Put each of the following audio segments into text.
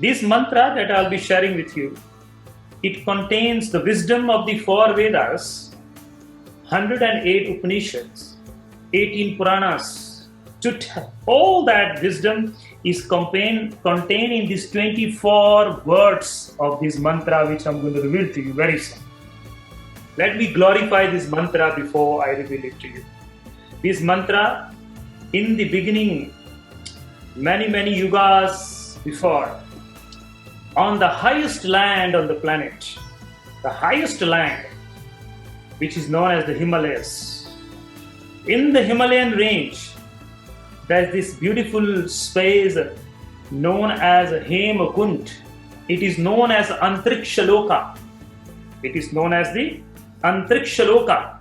This mantra that I'll be sharing with you, it contains the wisdom of the four Vedas, 108 Upanishads, 18 Puranas. All that wisdom is contained in these 24 words of this mantra, which I'm going to reveal to you very soon. Let me glorify this mantra before I reveal it to you. This mantra, in the beginning, many yugas before, on the highest land on the planet, the highest land, which is known as the Himalayas. In the Himalayan range, there is this beautiful space known as Hemakund. It is known as Antrikshaloka. It is known as the Antrikshaloka,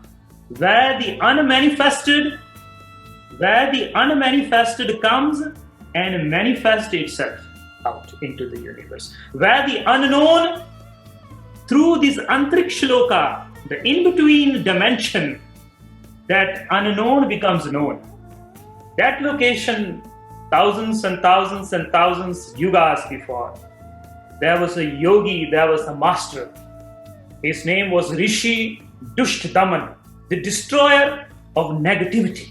where the unmanifested comes and manifests itself out into the universe. Where the unknown, through this Antrikshaloka, the in-between dimension, that unknown becomes known. That location, thousands and thousands and thousands yugas before, there was a yogi, there was a master. His name was Rishi Dushtadaman, the destroyer of negativity.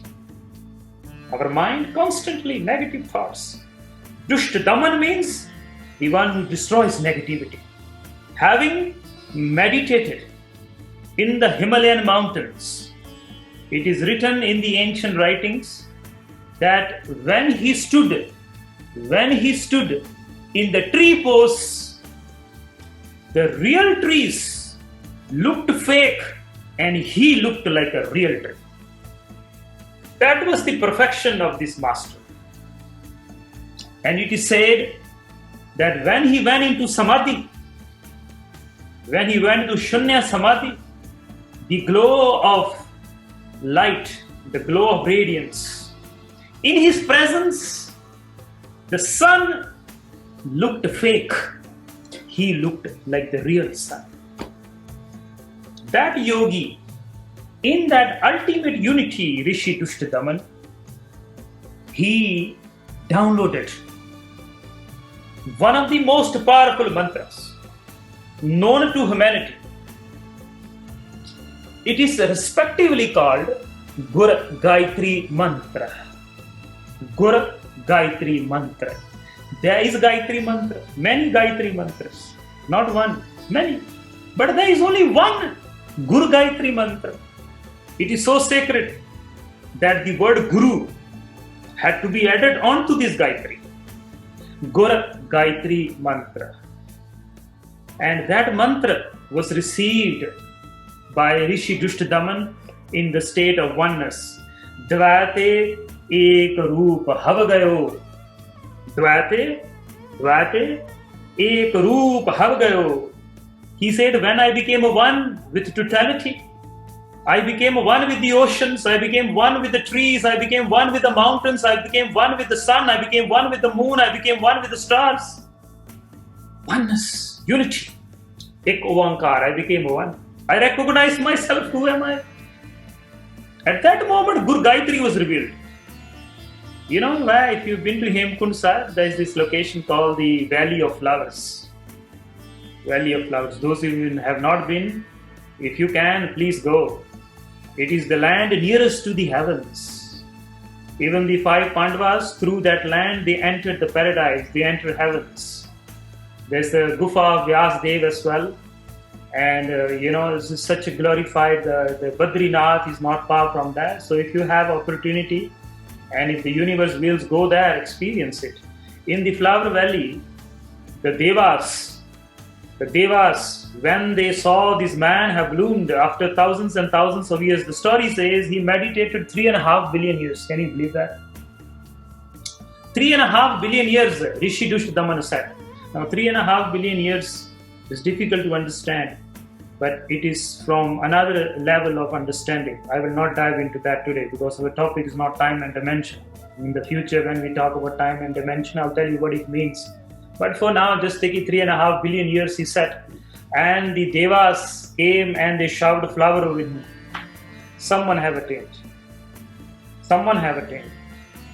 Our mind constantly negative thoughts. Dushtadaman means the one who destroys negativity. Having meditated in the Himalayan mountains, it is written in the ancient writings that when he stood in the tree pose, the real trees looked fake and he looked like a real tree. That was the perfection of this master. And it is said that when he went into Samadhi, when he went to Shunya Samadhi, the glow of light, the glow of radiance, in his presence, the sun looked fake. He looked like the real sun. That yogi, in that ultimate unity, Rishi Dushtadaman, he downloaded one of the most powerful mantras known to humanity. It is respectively called Gur Gayatri Mantra. Gur Gayatri Mantra. There is Gayatri Mantra, many Gayatri Mantras, not one, many. But there is only one Gur Gayatri Mantra. It is so sacred that the word Guru had to be added onto this Gayatri. Gur Gayatri Mantra. And that mantra was received by Rishi Dushtadaman in the state of oneness. Dvaite ek roop havagayo. Dvaite ek roop havagayo. He said, when I became one with totality, I became one with the oceans, I became one with the trees, I became one with the mountains, I became one with the sun, I became one with the moon, I became one with the stars. Oneness, unity. Ek Oankar, I became one. I recognized myself, who am I? At that moment, Gur Gayatri was revealed. You know where, if you've been to Hemakund Sahib, there is this location called the Valley of Flowers. Valley of Flowers. Those who have not been, if you can, please go. It is the land nearest to the heavens. Even the 5 Pandavas, through that land, they entered the paradise, they entered heavens. There's the Gufa of Vyasdev as well. And this is such a glorified, the Badrinath is not far from there. So if you have opportunity, and if the universe wills, go there, experience it. In the Flower Valley, the Devas, when they saw this man have bloomed after thousands and thousands of years, the story says he meditated 3.5 billion years. Can you believe that? 3.5 billion years, Rishi Dushtadaman said. Now 3.5 billion years is difficult to understand, but it is from another level of understanding. I will not dive into that today because our topic is not time and dimension. In the future, when we talk about time and dimension, I'll tell you what it means. But for now, just take it 3.5 billion years, he said. And the Devas came and they showered flower over him. Someone have attained.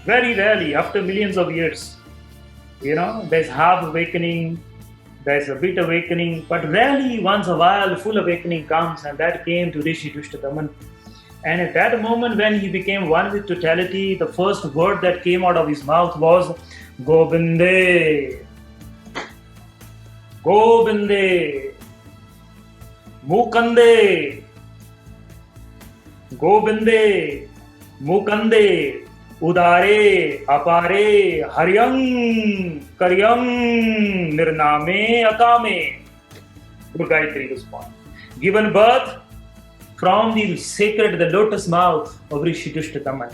Very rarely, after millions of years, There's half awakening, there's a bit awakening, but rarely once a while full awakening comes, and that came to Rishi Dushtadaman. And at that moment, when he became one with totality, the first word that came out of his mouth was Govinde. Govinde. Mukande. Govinde. Mukande. Udare. Apare. Haryang. Karyang. Nirname. Akame. Good Gayatri was born. Given birth from the sacred, the lotus mouth of Rishi Dushtadaman.